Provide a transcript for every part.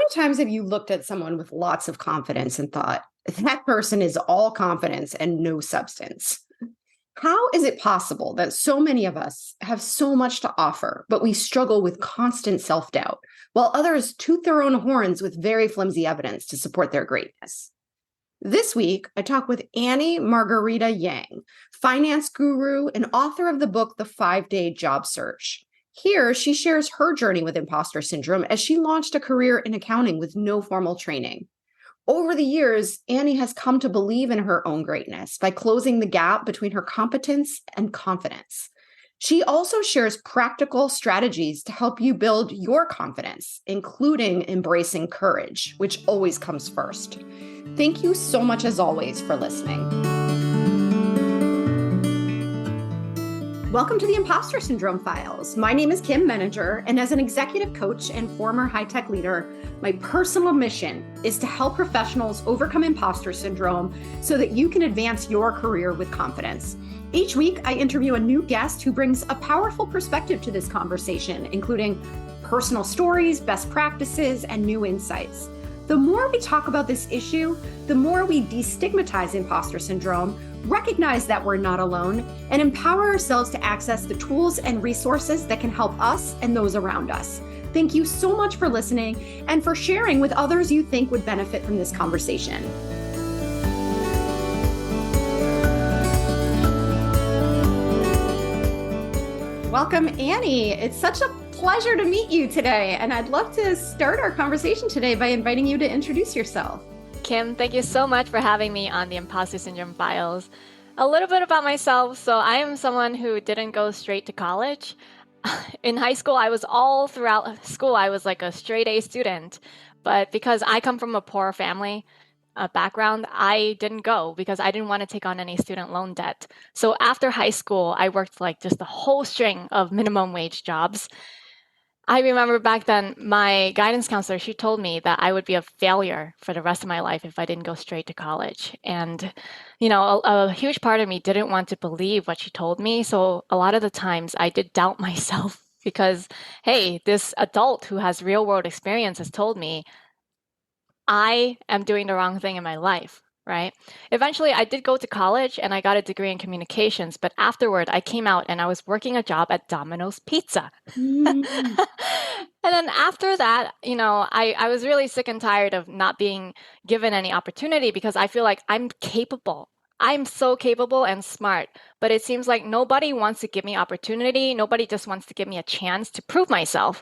many times have you looked at someone with lots of confidence and thought, that person is all confidence and no substance? How is it possible that so many of us have so much to offer, but we struggle with constant self doubt, while others toot their own horns with very flimsy evidence to support their greatness? This week, I talk with Annie Margarita Yang, finance guru and author of the book, The 5-Day Job Search. Here, she shares her journey with imposter syndrome as she launched a career in accounting with no formal training. Over the years, Annie has come to believe in her own greatness by closing the gap between her competence and confidence. She also shares practical strategies to help you build your confidence, including embracing courage, which always comes first. Thank you so much, as always, for listening. Welcome to the Impostor Syndrome Files. My name is Kim Meninger, and as an executive coach and former high-tech leader, my personal mission is to help professionals overcome imposter syndrome so that you can advance your career with confidence. Each week, I interview a new guest who brings a powerful perspective to this conversation, including personal stories, best practices, and new insights. The more we talk about this issue, the more we destigmatize imposter syndrome, recognize that we're not alone, and empower ourselves to access the tools and resources that can help us and those around us. Thank you so much for listening and for sharing with others you think would benefit from this conversation. Welcome, Annie. It's such a pleasure to meet you today, and I'd love to start our conversation today by inviting you to introduce yourself. Kim, thank you so much for having me on the Impostor Syndrome Files. A little bit about myself. So I am someone who didn't go straight to college. In high school, all throughout school, I was like a straight A student. But because I come from a poor family background, I didn't go because I didn't want to take on any student loan debt. So after high school, I worked like just a whole string of minimum wage jobs. I remember back then, my guidance counselor, she told me that I would be a failure for the rest of my life if I didn't go straight to college. And, a huge part of me didn't want to believe what she told me. So a lot of the times I did doubt myself because, hey, this adult who has real world experience has told me I am doing the wrong thing in my life. Right? Eventually, I did go to college and I got a degree in communications, but afterward, I came out and I was working a job at Domino's Pizza. And then after that, I was really sick and tired of not being given any opportunity because I feel like I'm capable. I'm so capable and smart, but it seems like nobody wants to give me opportunity. Nobody just wants to give me a chance to prove myself.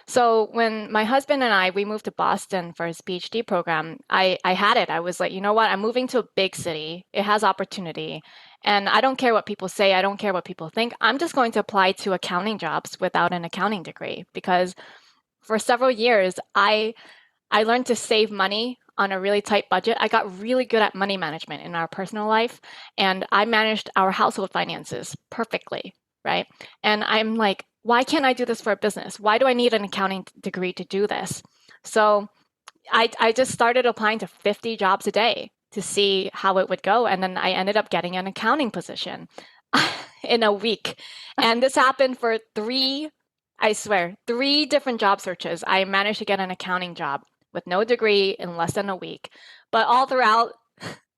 So when my husband and we moved to Boston for his PhD program, I had it. I was like, you know what? I'm moving to a big city. It has opportunity. And I don't care what people say. I don't care what people think. I'm just going to apply to accounting jobs without an accounting degree because for several years, I learned to save money on a really tight budget. I got really good at money management in our personal life, and I managed our household finances perfectly, right? And I'm like, why can't I do this for a business? Why do I need an accounting degree to do this? So I just started applying to 50 jobs a day to see how it would go. And then I ended up getting an accounting position in a week. And this happened for three different job searches. I managed to get an accounting job with no degree in less than a week. But all throughout,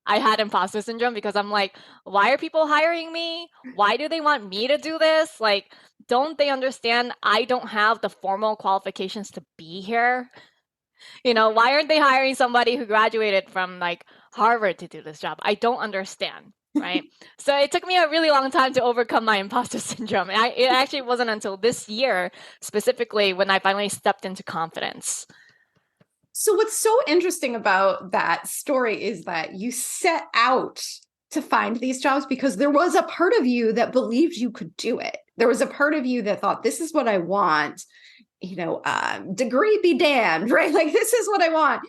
I had imposter syndrome because I'm like, why are people hiring me? Why do they want me to do this? Like, don't they understand I don't have the formal qualifications to be here? Why aren't they hiring somebody who graduated from like Harvard to do this job? I don't understand, right? So it took me a really long time to overcome my imposter syndrome. It actually wasn't until this year, specifically, when I finally stepped into confidence. So what's so interesting about that story is that you set out to find these jobs because there was a part of you that believed you could do it. There was a part of you that thought, this is what I want, degree be damned, right? Like, this is what I want.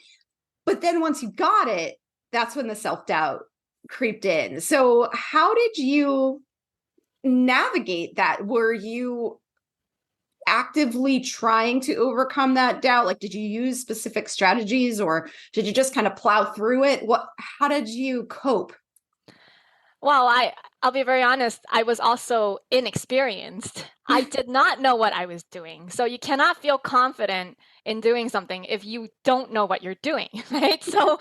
But then once you got it, that's when the self-doubt creeped in. So how did you navigate that? Were you actively trying to overcome that doubt? Like, did you use specific strategies or did you just kind of plow through it? How did you cope? Well, I'll be very honest. I was also inexperienced. I did not know what I was doing. So you cannot feel confident in doing something if you don't know what you're doing, right? So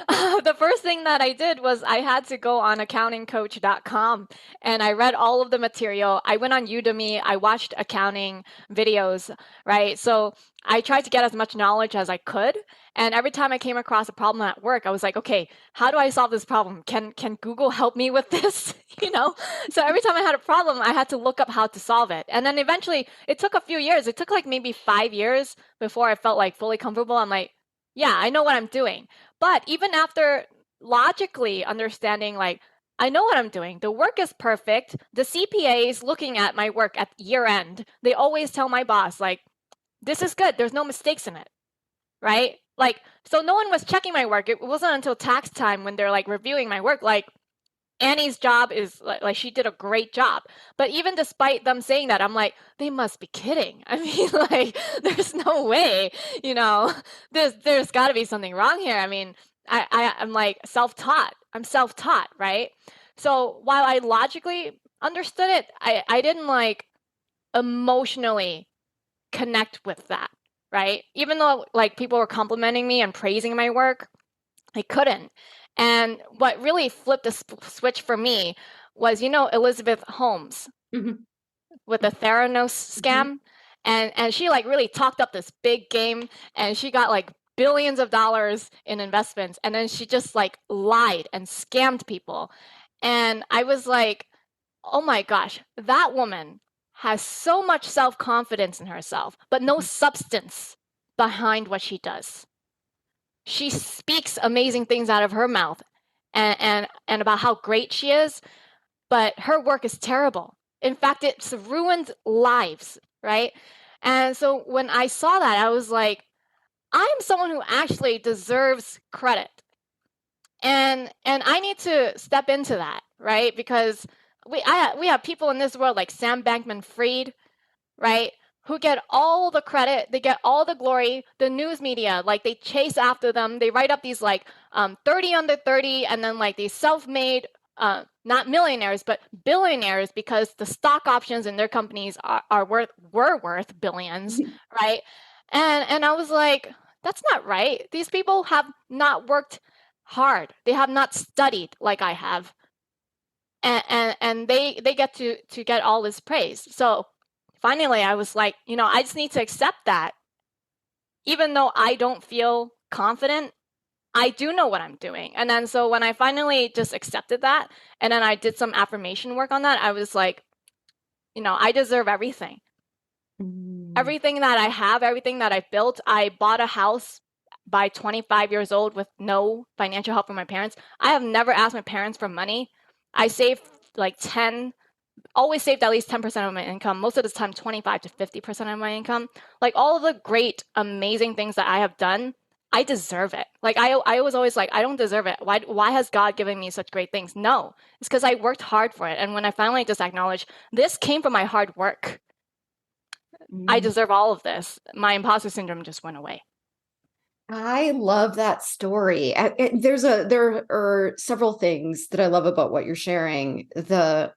the first thing that I did was I had to go on accountingcoach.com and I read all of the material. I went on Udemy, I watched accounting videos, right? So I tried to get as much knowledge as I could. And every time I came across a problem at work, I was like, okay, how do I solve this problem? Can Google help me with this? You know? So every time I had a problem, I had to look up how to solve it. And then eventually it took a few years. It took like maybe 5 years before I felt like fully comfortable. I'm like, yeah, I know what I'm doing. But even after logically understanding, like, I know what I'm doing. The work is perfect. The CPA is looking at my work at year end. They always tell my boss, like, this is good. There's no mistakes in it, right? Like, so no one was checking my work. It wasn't until tax time when they're like reviewing my work, like, Annie's job is like she did a great job. But even despite them saying that, I'm like, they must be kidding. I mean, like, there's no way, you know, there's got to be something wrong here. I mean, I'm like self-taught. I'm self-taught, right? So while I logically understood it, I didn't like emotionally connect with that, right? Even though like people were complimenting me and praising my work, I couldn't. And what really flipped the switch for me was, you know, Elizabeth Holmes Mhm. with the Theranos Mhm. scam. And she like really talked up this big game and she got like billions of dollars in investments. And then she just like lied and scammed people. And I was like, oh my gosh, that woman has so much self-confidence in herself, but no substance behind what she does. She speaks amazing things out of her mouth and about how great she is, but her work is terrible. In fact, it's ruined lives, right? And so when I saw that, I was like, I am someone who actually deserves credit. And I need to step into that, right? Because we have people in this world like Sam Bankman-Fried, right? Who get all the credit, they get all the glory. The news media, like they chase after them. They write up these like 30 under 30, and then like these self-made, not millionaires, but billionaires because the stock options in their companies were worth billions, right? And I was like, that's not right. These people have not worked hard. They have not studied like I have. And they get to get all this praise. So finally I was like, you know, I just need to accept that even though I don't feel confident, I do know what I'm doing. And then so when I finally just accepted that and then I did some affirmation work on that, I was like, you know, I deserve everything. Mm. Everything that I have, everything that I built. I bought a house by 25 years old with no financial help from my parents. I have never asked my parents for money. I saved like 10 always saved at least 10% of my income, most of the time 25 to 50% of my income. Like all of the great, amazing things that I have done, I deserve it. Like I was always like, I don't deserve it. Why has God given me such great things? No, it's because I worked hard for it. And when I finally just acknowledged this came from my hard work, I Mm. deserve all of this. My imposter syndrome just went away. I love that story. There are several things that I love about what you're sharing. The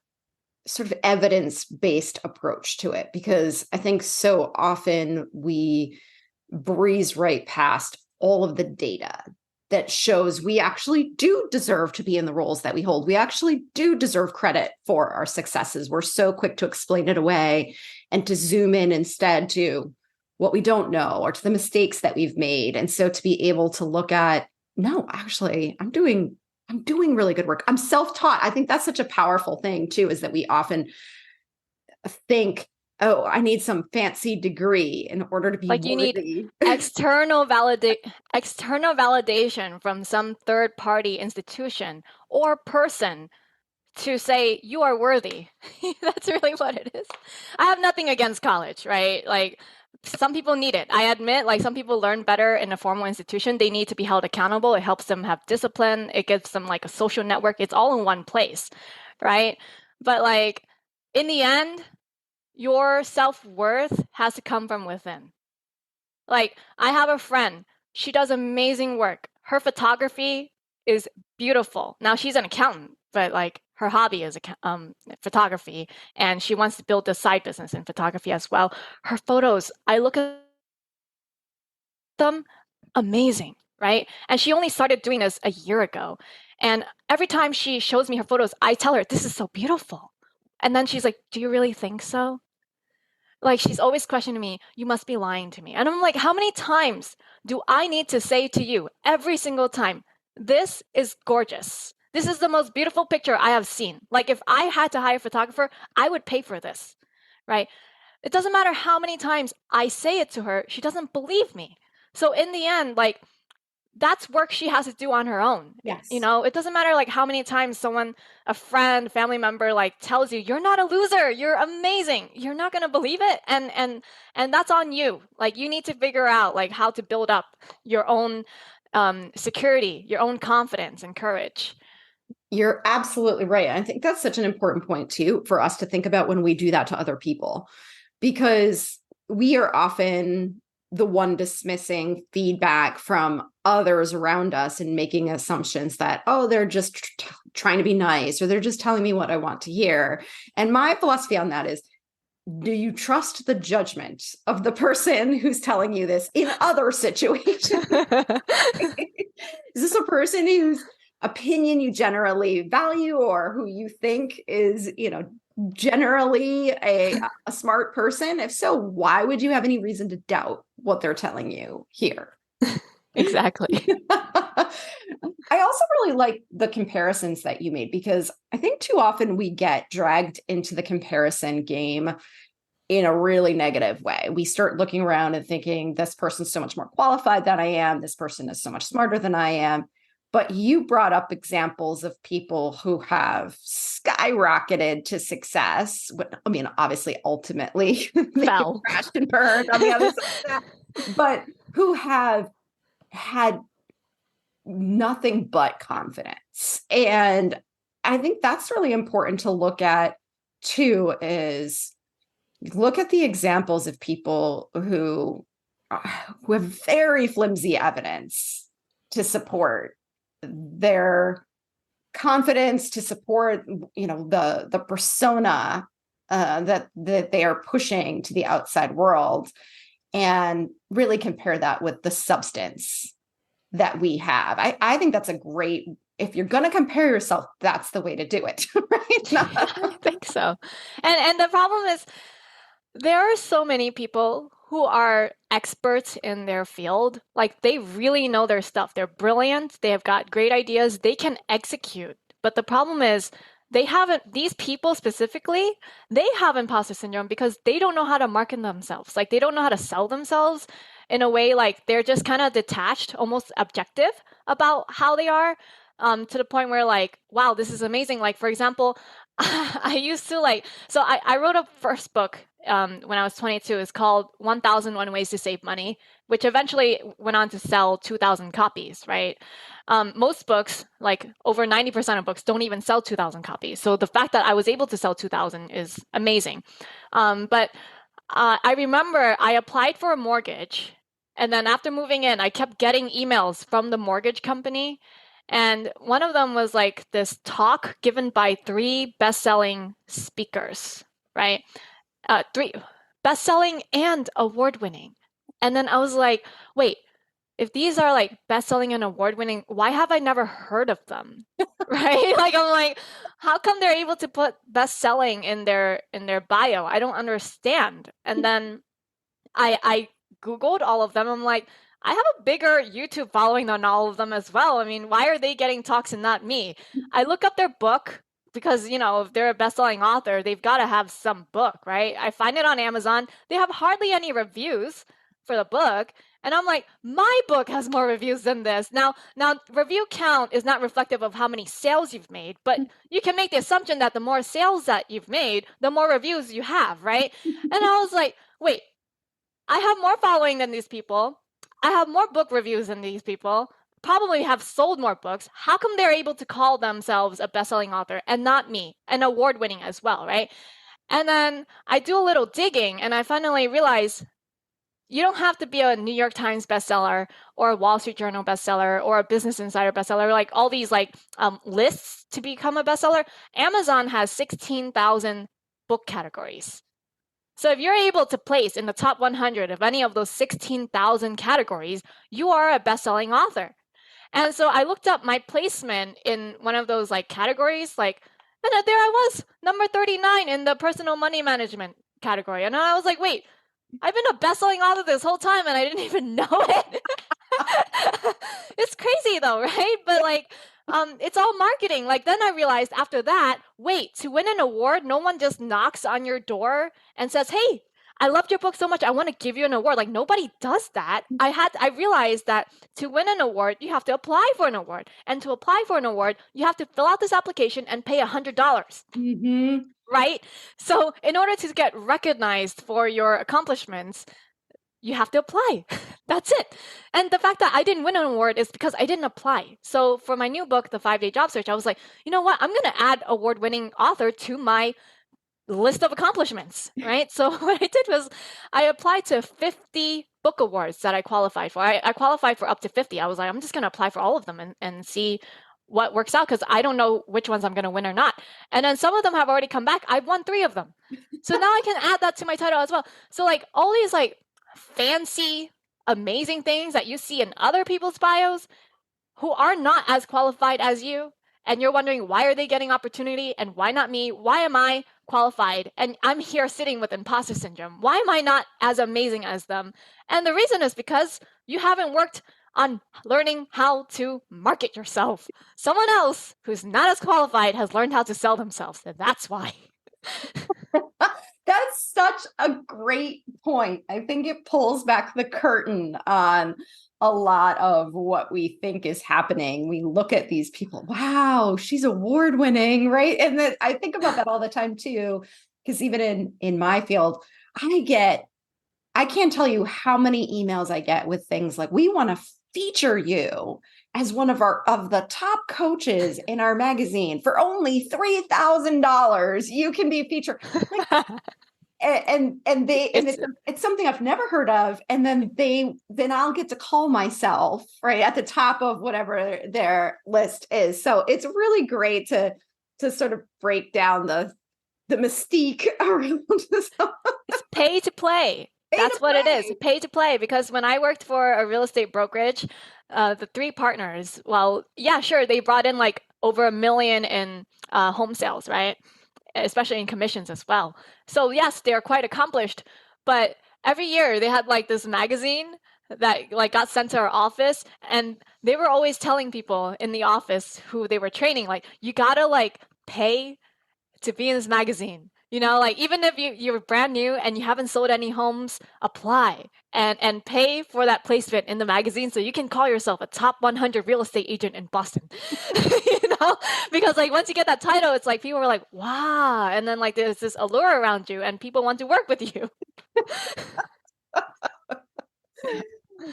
sort of evidence-based approach to it, because I think so often we breeze right past all of the data that shows we actually do deserve to be in the roles that we hold. We actually do deserve credit for our successes. We're so quick to explain it away and to zoom in instead to what we don't know or to the mistakes that we've made. And so to be able to look at, no, actually, I'm doing really good work. I'm self-taught. I think that's such a powerful thing too, is that we often think, oh, I need some fancy degree in order to be Like you need worthy. external validation from some third party institution or person to say you are worthy. That's really what it is. I have nothing against college, right? Like some people need it. I admit, like some people learn better in a formal institution. They need to be held accountable. It helps them have discipline. It gives them like a social network. It's all in one place, right? But like in the end, your self-worth has to come from within. Like I have a friend, she does amazing work. Her photography is beautiful. Now she's an accountant, but like her hobby is photography, and she wants to build a side business in photography as well. Her photos, I look at them, amazing, right? And she only started doing this a year ago. And every time she shows me her photos, I tell her, this is so beautiful. And then she's like, do you really think so? Like, she's always questioning me, you must be lying to me. And I'm like, how many times do I need to say to you every single time, this is gorgeous. This is the most beautiful picture I have seen. Like, if I had to hire a photographer, I would pay for this, right? It doesn't matter how many times I say it to her, she doesn't believe me. So in the end, like, that's work she has to do on her own. Yes. You know, it doesn't matter like how many times someone, a friend, family member, like tells you, you're not a loser, you're amazing. You're not going to believe it. And that's on you. Like, you need to figure out like how to build up your own security, your own confidence and courage. You're absolutely right. I think that's such an important point too, for us to think about when we do that to other people, because we are often the one dismissing feedback from others around us and making assumptions that, oh, they're just trying to be nice, or they're just telling me what I want to hear. And my philosophy on that is, do you trust the judgment of the person who's telling you this in other situations? Is this a person whose opinion you generally value, or who you think is, generally a smart person? If so, why would you have any reason to doubt what they're telling you here? Exactly. I also really like the comparisons that you made, because I think too often we get dragged into the comparison game in a really negative way. We start looking around and thinking, this person's so much more qualified than I am. This person is so much smarter than I am. But you brought up examples of people who have skyrocketed to success. I mean, obviously, ultimately, they crashed and burned on the other side of that, but who have had nothing but confidence. And I think that's really important to look at too, is look at the examples of people who have very flimsy evidence to support their confidence, to support, the persona that they are pushing to the outside world, and really compare that with the substance that we have. I think that's a great, if you're going to compare yourself, that's the way to do it, right? I think so. And the problem is, there are so many people who are experts in their field. Like, they really know their stuff. They're brilliant. They have got great ideas. They can execute. But the problem is, these people specifically, they have imposter syndrome because they don't know how to market themselves. Like, they don't know how to sell themselves in a way, like they're just kind of detached, almost objective about how they are, to the point where like, wow, this is amazing. Like, for example, I used to I wrote a first book when I was 22. It's called 1001 Ways to Save Money, which eventually went on to sell 2,000 copies, right? Most books, like over 90% of books, don't even sell 2,000 copies. So the fact that I was able to sell 2,000 is amazing. But I remember I applied for a mortgage, and then after moving in, I kept getting emails from the mortgage company. And one of them was like this talk given by 3 best-selling speakers, right? 3 best-selling and award-winning. And then I was like, wait, if these are like best-selling and award-winning, why have I never heard of them? Right? Like, I'm like, how come they're able to put best-selling in their bio? I don't understand. And then I Googled all of them. I'm like, I have a bigger YouTube following than all of them as well. I mean, why are they getting talks and not me? I look up their book because, if they're a best-selling author, they've got to have some book, right? I find it on Amazon. They have hardly any reviews for the book. And I'm like, my book has more reviews than this. Now, review count is not reflective of how many sales you've made, but you can make the assumption that the more sales that you've made, the more reviews you have, right? And I was like, wait, I have more following than these people. I have more book reviews than these people. Probably have sold more books. How come they're able to call themselves a best-selling author and not me, an award-winning as well, right? And then I do a little digging, and I finally realize you don't have to be a New York Times bestseller or a Wall Street Journal bestseller or a Business Insider bestseller, like all these like lists to become a bestseller. Amazon has 16,000 book categories. So if you're able to place in the top 100 of any of those 16,000 categories, you are a best-selling author. And so I looked up my placement in one of those like categories, like, and there I was, number 39 in the personal money management category. And I was like, wait, I've been a best-selling author this whole time and I didn't even know it. It's crazy though, right? But like, it's all marketing. Like then I realized after that, wait, to win an award, no one just knocks on your door and says, "Hey, I loved your book so much. I want to give you an award." Like nobody does that. I realized that to win an award, you have to apply for an award. And to apply for an award, you have to fill out this application and pay $100. Right? So in order to get recognized for your accomplishments, you have to apply. That's it. And the fact that I didn't win an award is because I didn't apply. So for my new book, The 5-Day Job Search, I was like, you know what? I'm going to add award-winning author to my list of accomplishments, right? So what I did was I applied to 50 book awards that I qualified for. I qualified for up to 50. I was like, I'm just going to apply for all of them and see what works out because I don't know which ones I'm going to win or not. And then some of them have already come back. I've won 3 of them. So now I can add that to my title as well. So like all these like fancy, amazing things that you see in other people's bios who are not as qualified as you, and you're wondering why are they getting opportunity and why not me? Why am I qualified? And I'm here sitting with imposter syndrome. Why am I not as amazing as them? And the reason is because you haven't worked on learning how to market yourself. Someone else who's not as qualified has learned how to sell themselves. And that's why. That's such a great point. I think it pulls back the curtain on a lot of what we think is happening. We look at these people, wow, she's award winning, right? And then I think about that all the time too, because even in my field, I can't tell you how many emails I get with things like, we want to feature you as one of the top coaches in our magazine for only $3,000. You can be featured. Like, and it's something I've never heard of. And then I'll get to call myself right at the top of whatever their list is. So it's really great to sort of break down the mystique around this. It's pay to play. That's what it is. Pay to play. Because when I worked for a real estate brokerage, the 3 partners, well, yeah, sure, they brought in like over $1 million in home sales, right? Especially in commissions as well. So yes, they are quite accomplished, but every year they had like this magazine that like got sent to our office, and they were always telling people in the office who they were training, like, you gotta like pay to be in this magazine. You know, like even if you're brand new and you haven't sold any homes, apply and pay for that placement in the magazine so you can call yourself a top 100 real estate agent in Boston. You know, because like once you get that title, it's like people are like, wow. And then like there's this allure around you and people want to work with you.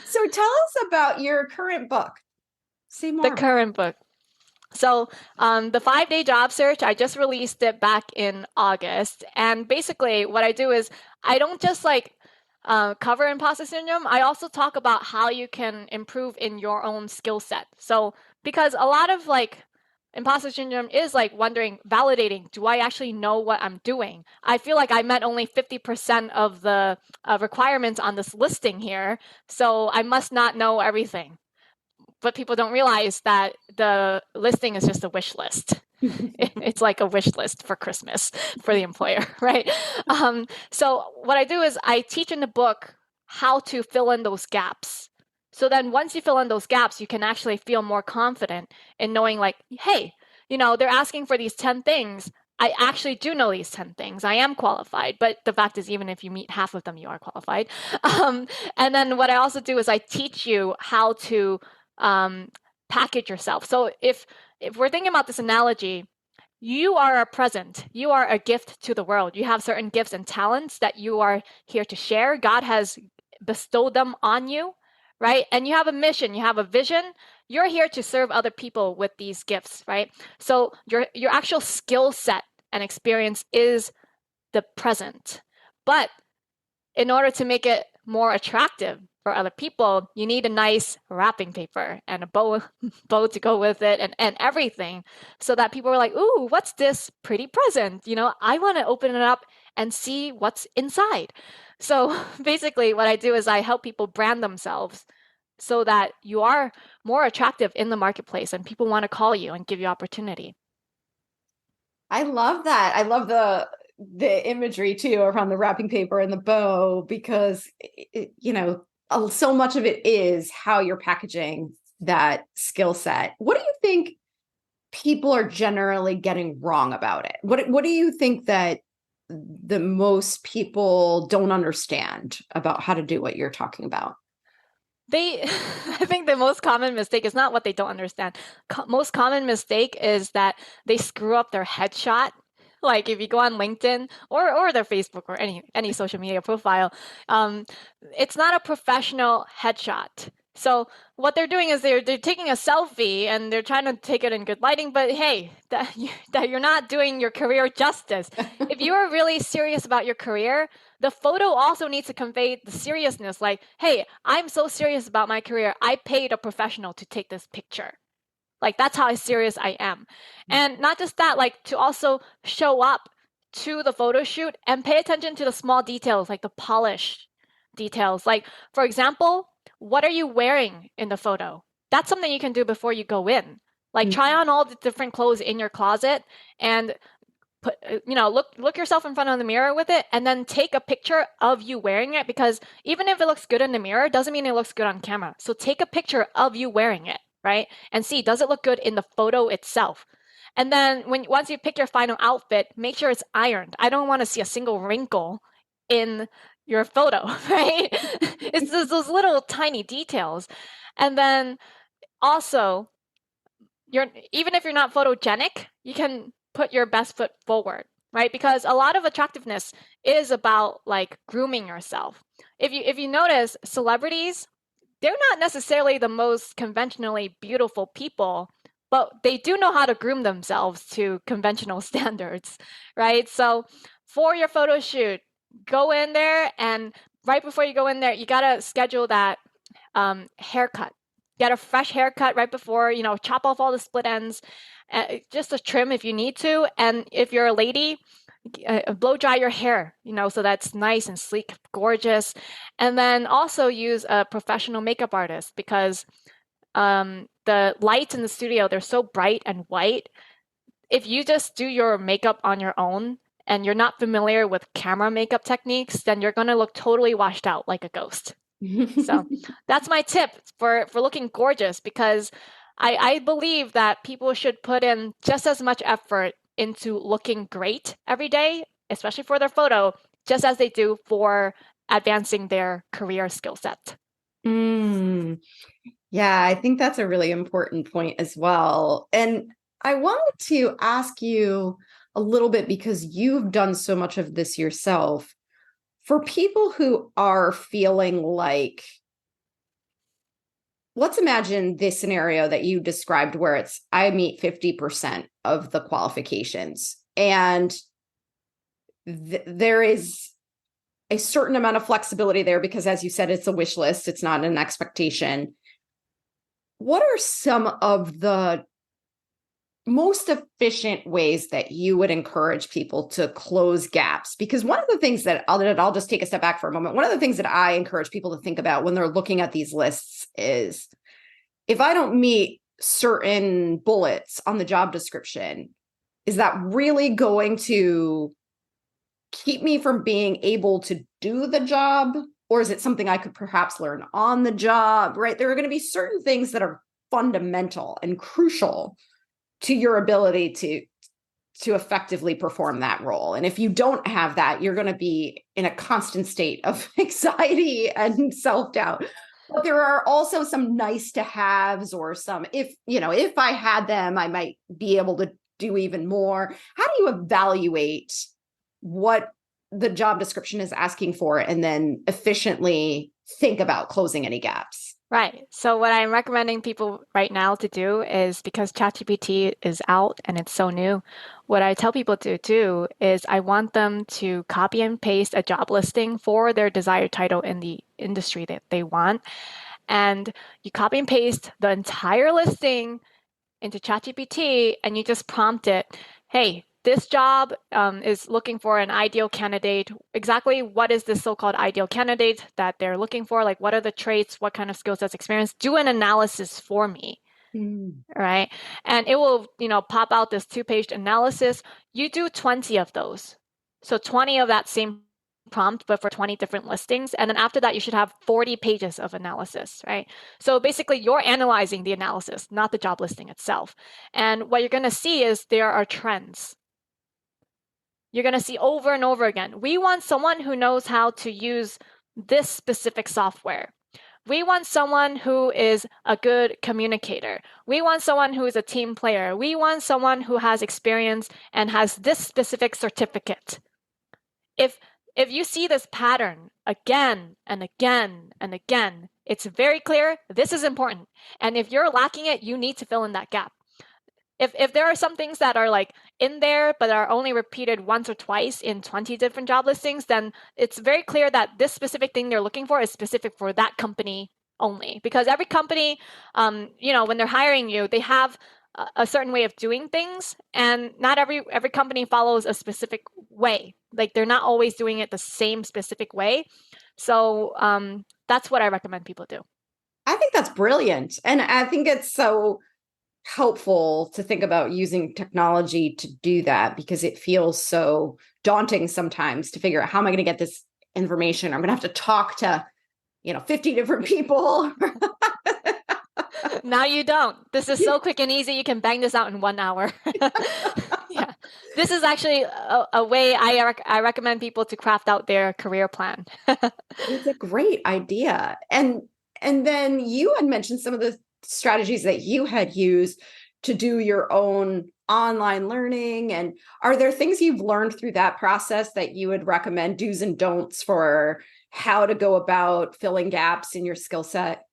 So tell us about your current book. Say more. The current book. So the 5-Day Job Search, I just released it back in August. And basically what I do is I don't just like cover imposter syndrome. I also talk about how you can improve in your own skill set. So because a lot of like imposter syndrome is like wondering, validating, do I actually know what I'm doing? I feel like I met only 50% of the requirements on this listing here. So I must not know everything. But people don't realize that the listing is just a wish list. It's like a wish list for Christmas for the employer, right? So what I do is I teach in the book how to fill in those gaps. So then once you fill in those gaps, you can actually feel more confident in knowing like, hey, you know, they're asking for these 10 things. I actually do know these 10 things. I am qualified. But the fact is, even if you meet half of them, you are qualified. And then what I also do is I teach you how to package yourself. So if we're thinking about this analogy, you are a present. You are a gift to the world. You have certain gifts and talents that you are here to share. God has bestowed them on you, right? And you have a mission. You have a vision. You're here to serve other people with these gifts, right? So your actual skill set and experience is the present. But in order to make it more attractive for other people, you need a nice wrapping paper and a bow to go with it and everything, so that people are like, ooh, what's this pretty present? I want to open it up and see what's inside. So basically what I do is I help people brand themselves so that you are more attractive in the marketplace and people want to call you and give you opportunity. I love that. I love the imagery too around the wrapping paper and the bow, because so much of it is how you're packaging that skill set. What do you think people are generally getting wrong about it? What do you think that the most people don't understand about how to do what you're talking about? I think the most common mistake is not what they don't understand. Most common mistake is that they screw up their headshot. Like if you go on LinkedIn or their Facebook or any social media profile, it's not a professional headshot. So what they're doing is they're taking a selfie and they're trying to take it in good lighting, but hey, that you're not doing your career justice. If you are really serious about your career, the photo also needs to convey the seriousness. Like, hey, I'm so serious about my career. I paid a professional to take this picture. Like, that's how serious I am. And not just that, like to also show up to the photo shoot and pay attention to the small details, like the polish details. Like, for example, what are you wearing in the photo? That's something you can do before you go in. Like, try on all the different clothes in your closet and look yourself in front of the mirror with it, and then take a picture of you wearing it, because even if it looks good in the mirror, doesn't mean it looks good on camera. So take a picture of you wearing it, right? And see, does it look good in the photo itself? And then once you pick your final outfit, make sure it's ironed. I don't want to see a single wrinkle in your photo, right? It's those little tiny details. And then also, even if you're not photogenic, you can put your best foot forward, right? Because a lot of attractiveness is about like grooming yourself. If you notice, celebrities, they're not necessarily the most conventionally beautiful people, but they do know how to groom themselves to conventional standards, right? So for your photo shoot, go in there, and right before you go in there, you gotta schedule that haircut. Get a fresh haircut right before, chop off all the split ends, just a trim if you need to. And if you're a lady, blow dry your hair, so that's nice and sleek, gorgeous. And then also use a professional makeup artist, because the lights in the studio, they're so bright and white. If you just do your makeup on your own and you're not familiar with camera makeup techniques, then you're going to look totally washed out like a ghost. So that's my tip for looking gorgeous, because I believe that people should put in just as much effort into looking great every day, especially for their photo, just as they do for advancing their career skill set. Yeah, I think that's a really important point as well. And I wanted to ask you a little bit, because you've done so much of this yourself. For people who are feeling like, let's imagine this scenario that you described where it's, I meet 50% of the qualifications, and there is a certain amount of flexibility there because, as you said, it's a wish list. It's not an expectation. What are some of the most efficient ways that you would encourage people to close gaps? Because one of the things that I'll just take a step back for a moment. One of the things that I encourage people to think about when they're looking at these lists is, if I don't meet certain bullets on the job description, is that really going to keep me from being able to do the job? Or is it something I could perhaps learn on the job, right? There are going to be certain things that are fundamental and crucial to your ability to effectively perform that role. And if you don't have that, you're going to be in a constant state of anxiety and self-doubt. But there are also some nice to haves, or some, if I had them, I might be able to do even more. How do you evaluate what the job description is asking for and then efficiently think about closing any gaps? Right. So what I'm recommending people right now to do is because ChatGPT is out and it's so new, what I tell people to do is I want them to copy and paste a job listing for their desired title in the industry that they want. And you copy and paste the entire listing into ChatGPT and you just prompt it, hey, this job is looking for an ideal candidate. Exactly what is this so-called ideal candidate that they're looking for? Like, what are the traits? What kind of skill sets, experience? Do an analysis for me, Mm. right? And it will, pop out this two-page analysis. You do 20 of those. So 20 of that same prompt, but for 20 different listings. And then after that, you should have 40 pages of analysis, right? So basically, you're analyzing the analysis, not the job listing itself. And what you're going to see is there are trends. You're going to see over and over again. We want someone who knows how to use this specific software. We want someone who is a good communicator. We want someone who is a team player. We want someone who has experience and has this specific certificate. If if you see this pattern again and again and again, it's very clear this is important. And if you're lacking it, you need to fill in that gap. If there are some things that are like in there but are only repeated once or twice in 20 different job listings, then it's very clear that this specific thing they're looking for is specific for that company only. Because every company, when they're hiring you, they have a certain way of doing things, and not every company follows a specific way. Like they're not always doing it the same specific way. So that's what I recommend people do. I think that's brilliant. And I think it's so helpful to think about using technology to do that because it feels so daunting sometimes to figure out how am I going to get this information? I'm going to have to talk to, 50 different people. Now you don't. This is so quick and easy. You can bang this out in 1 hour. Yeah. This is actually a way I recommend people to craft out their career plan. It's a great idea. And then you had mentioned some of the strategies that you had used to do your own online learning. And are there things you've learned through that process that you would recommend do's and don'ts for how to go about filling gaps in your skill set?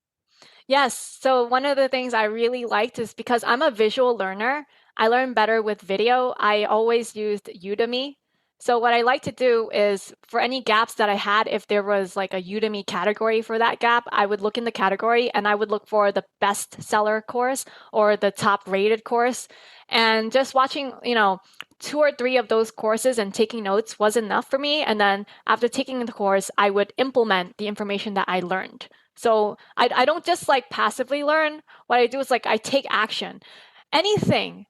Yes. So one of the things I really liked is because I'm a visual learner, I learn better with video. I always used Udemy. So what I like to do is for any gaps that I had, if there was like a Udemy category for that gap, I would look in the category and I would look for the best seller course or the top rated course. And just watching, two or three of those courses and taking notes was enough for me. And then after taking the course, I would implement the information that I learned. So I don't just like passively learn. What I do is like I take action. Anything.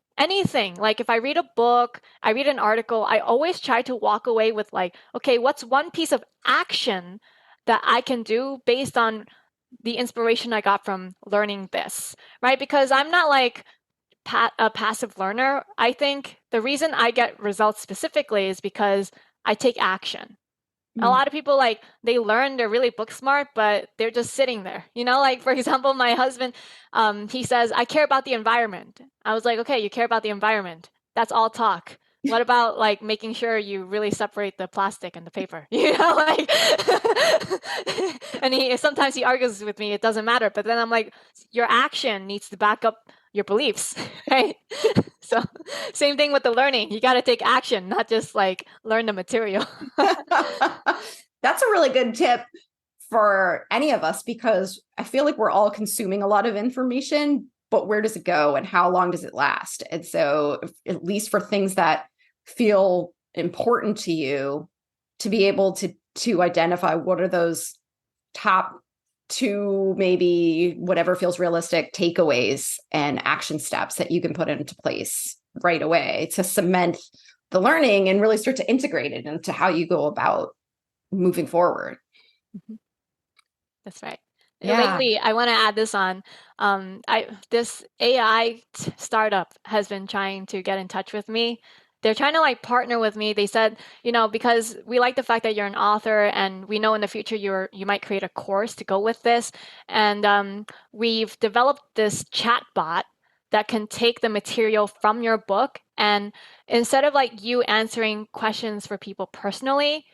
Like if I read a book, I read an article, I always try to walk away with like, okay, what's one piece of action that I can do based on the inspiration I got from learning this, right? Because I'm not like a passive learner. I think the reason I get results specifically is because I take action. A lot of people like they learn, they're really book smart, but they're just sitting there. Like for example, my husband, he says, I care about the environment. I was like, okay, you care about the environment. That's all talk. What about like making sure you really separate the plastic and the paper? Like and he sometimes he argues with me, it doesn't matter. But then I'm like, your action needs to back up your beliefs, right? So same thing with the learning. You got to take action, not just like learn the material. That's a really good tip for any of us because I feel like we're all consuming a lot of information, but where does it go and how long does it last? And so, at least for things that feel important to you, to be able to identify what are those top two, maybe whatever feels realistic takeaways and action steps that you can put into place right away to cement the learning and really start to integrate it into how you go about moving forward. That's right. Yeah. Lately, I want to add this on. This AI startup has been trying to get in touch with me. They're trying to like partner with me. They said, because we like the fact that you're an author, and we know in the future you might create a course to go with this. And we've developed this chat bot that can take the material from your book, and instead of like you answering questions for people personally,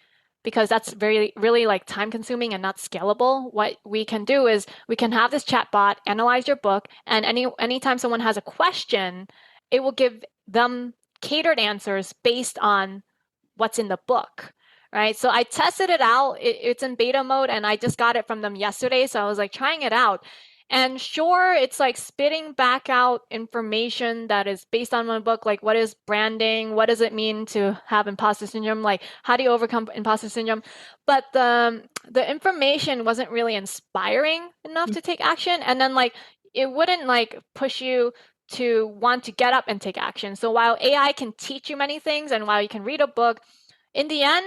because that's very, really like time consuming and not scalable. What we can do is we can have this chatbot analyze your book, and anytime someone has a question, it will give them catered answers based on what's in the book. Right. So I tested it out. It's in beta mode, and I just got it from them yesterday. So I was like trying it out. And sure, it's like spitting back out information that is based on my book, like what is branding? What does it mean to have imposter syndrome? Like how do you overcome imposter syndrome? But the information wasn't really inspiring enough to take action. And then like it wouldn't like push you to want to get up and take action. So while AI can teach you many things and while you can read a book, in the end,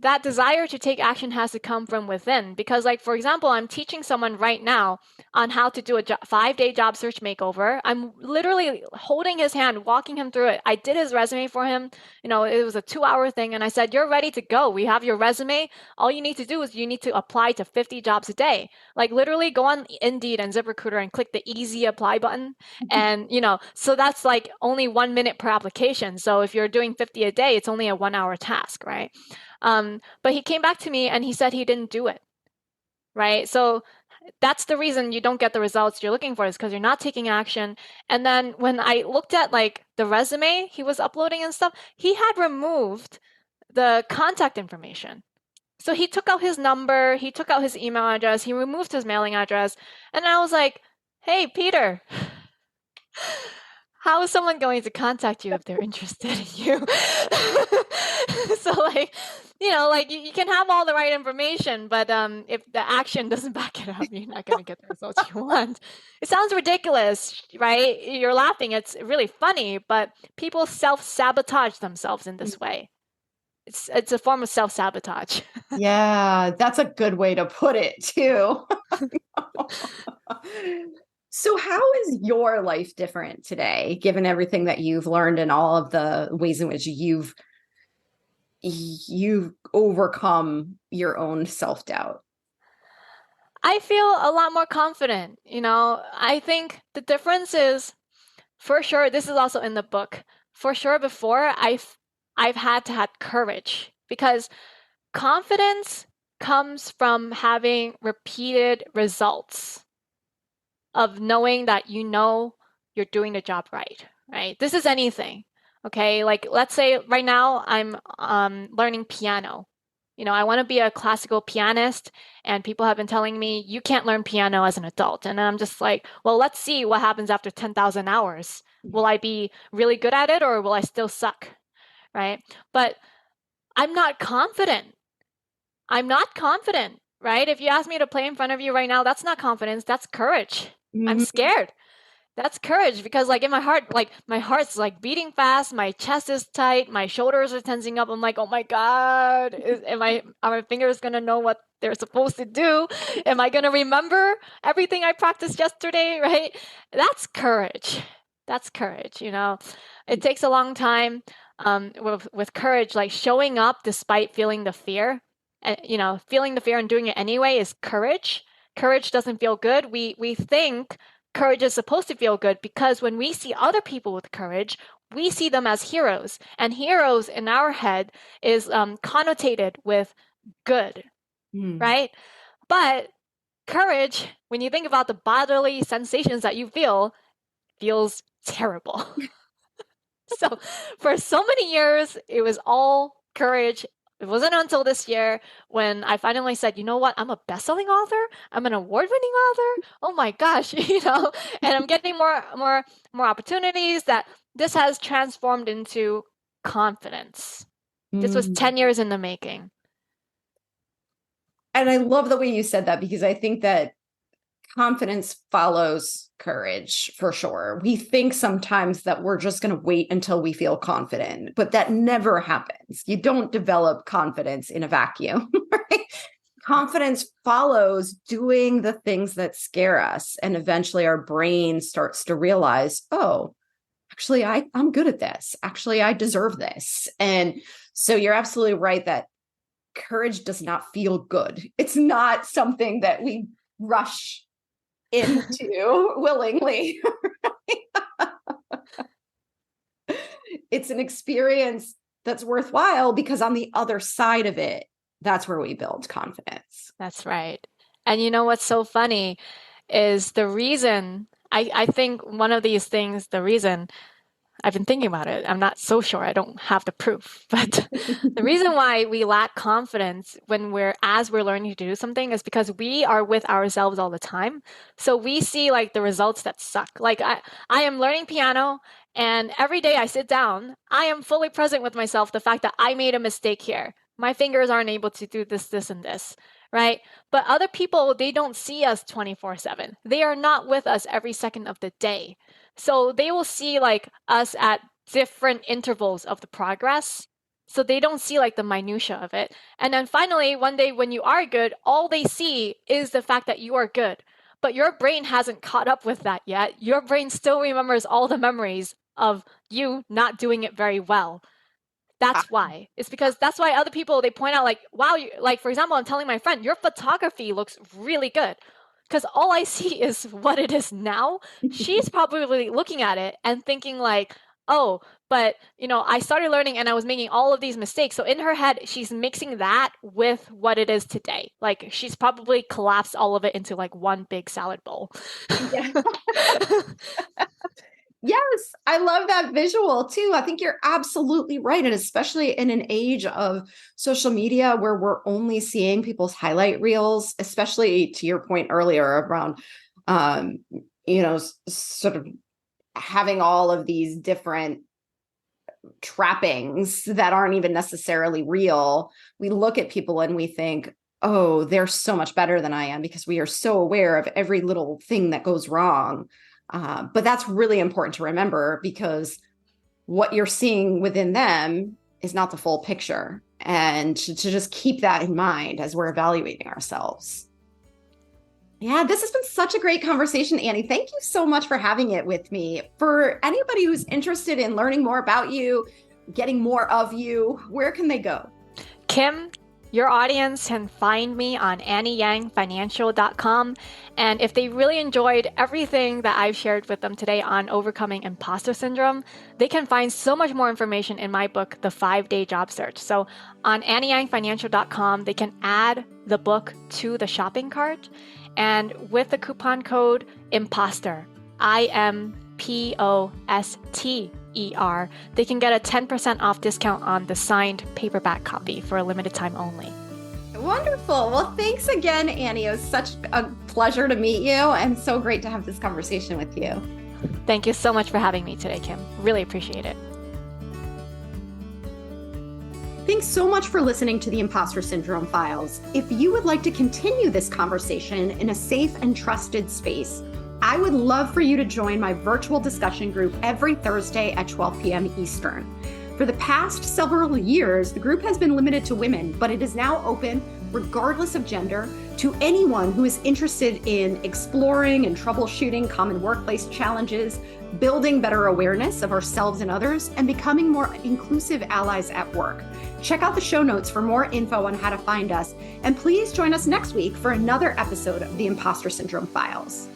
that desire to take action has to come from within. Because, like, for example, I'm teaching someone right now on how to do a 5-day job search makeover. I'm literally holding his hand, walking him through it. I did his resume for him. You know, it was a 2-hour thing. And I said, you're ready to go. We have your resume. All you need to do is you need to apply to 50 jobs a day. Like, literally go on Indeed and ZipRecruiter and click the easy apply button. And, you know, so that's like only 1 minute per application. So if you're doing 50 a day, it's only a 1-hour task, right? But he came back to me and he said he didn't do it, right? So that's the reason you don't get the results you're looking for, is because you're not taking action. And then when I looked at like the resume he was uploading and stuff, he had removed the contact information. So he took out his number, he took out his email address, he removed his mailing address. And I was like, hey, Peter, how is someone going to contact you if they're interested in you? So like, you know, like you can have all the right information, but if the action doesn't back it up, you're not going to get the results you want. It sounds ridiculous, right? You're laughing. It's really funny, but people self-sabotage themselves in this way. It's a form of self-sabotage. Yeah, that's a good way to put it too. So how is your life different today, given everything that you've learned and all of the ways in which you've overcome your own self-doubt? I feel a lot more confident. You know, I think the difference is, for sure, this is also in the book. For sure, before I've had to have courage, because confidence comes from having repeated results of knowing that you know you're doing the job right, right? This is anything, okay? Like let's say right now I'm learning piano. You know, I want to be a classical pianist, and people have been telling me you can't learn piano as an adult. And I'm just like, well, let's see what happens after 10,000 hours. Will I be really good at it, or will I still suck? Right? But I'm not confident. I'm not confident, right? If you ask me to play in front of you right now, that's not confidence, that's courage. I'm scared. That's courage, because like in my heart, like my heart's like beating fast, my chest is tight, my shoulders are tensing up. I'm like, oh my God, are my fingers gonna know what they're supposed to do? Am I gonna remember everything I practiced yesterday, right? That's courage. That's courage, you know. It takes a long time with courage, like showing up despite feeling the fear. You know, feeling the fear and doing it anyway is courage. Courage doesn't feel good. We think courage is supposed to feel good because when we see other people with courage, we see them as heroes. And heroes in our head is connotated with good, right? But courage, when you think about the bodily sensations that you feel, feels terrible. So for so many years, it was all courage. It wasn't until this year when I finally said, you know what, I'm a best-selling author. I'm an award-winning author. Oh my gosh, you know, and I'm getting more opportunities, that this has transformed into confidence. This was 10 years in the making. And I love the way you said that, because I think that confidence follows courage for sure. We think sometimes that we're just going to wait until we feel confident, but that never happens. You don't develop confidence in a vacuum, right? Confidence follows doing the things that scare us. And eventually our brain starts to realize, oh, actually, I'm good at this. Actually, I deserve this. And so you're absolutely right that courage does not feel good. It's not something that we rush into willingly. It's an experience that's worthwhile because on the other side of it, That's where we build confidence. That's right. And you know what's so funny is the reason I think one of these things, the reason I've been thinking about it. I'm not so sure. I don't have the proof. But the reason why we lack confidence as we're learning to do something is because we are with ourselves all the time. So we see like the results that suck. Like I am learning piano, and every day I sit down, I am fully present with myself, the fact that I made a mistake here. My fingers aren't able to do this, this, and this, right? But other people, they don't see us 24/7. They are not with us every second of the day. So they will see like us at different intervals of the progress. So they don't see like the minutia of it. And then finally, one day when you are good, all they see is the fact that you are good. But your brain hasn't caught up with that yet. Your brain still remembers all the memories of you not doing it very well. That's why. It's because that's why other people, they point out like, wow, like for example, I'm telling my friend, your photography looks really good. Because all I see is what it is now. She's probably looking at it and thinking like, oh, but I started learning and I was making all of these mistakes. So in her head, she's mixing that with what it is today. Like she's probably collapsed all of it into like one big salad bowl. Yeah. Yes, I love that visual too. I think you're absolutely right. And especially in an age of social media where we're only seeing people's highlight reels, especially to your point earlier around, sort of having all of these different trappings that aren't even necessarily real. We look at people and we think, oh, they're so much better than I am, because we are so aware of every little thing that goes wrong. But that's really important to remember, because what you're seeing within them is not the full picture. And to just keep that in mind as we're evaluating ourselves. Yeah, this has been such a great conversation, Annie. Thank you so much for having it with me. For anybody who's interested in learning more about you, getting more of you, where can they go? Kim, your audience can find me on AnnieYangFinancial.com. And if they really enjoyed everything that I've shared with them today on overcoming imposter syndrome, they can find so much more information in my book, The 5-Day Job Search. So on AnnieYangFinancial.com, they can add the book to the shopping cart. And with the coupon code IMPOSTER, IMPOSTER, they can get a 10% off discount on the signed paperback copy for a limited time only. Wonderful. Well, thanks again, Annie. It was such a pleasure to meet you and so great to have this conversation with you. Thank you so much for having me today, Kim. Really appreciate it. Thanks so much for listening to the Impostor Syndrome Files. If you would like to continue this conversation in a safe and trusted space, I would love for you to join my virtual discussion group every Thursday at 12 p.m. Eastern. For the past several years, the group has been limited to women, but it is now open, regardless of gender, to anyone who is interested in exploring and troubleshooting common workplace challenges, building better awareness of ourselves and others, and becoming more inclusive allies at work. Check out the show notes for more info on how to find us, and please join us next week for another episode of the Impostor Syndrome Files.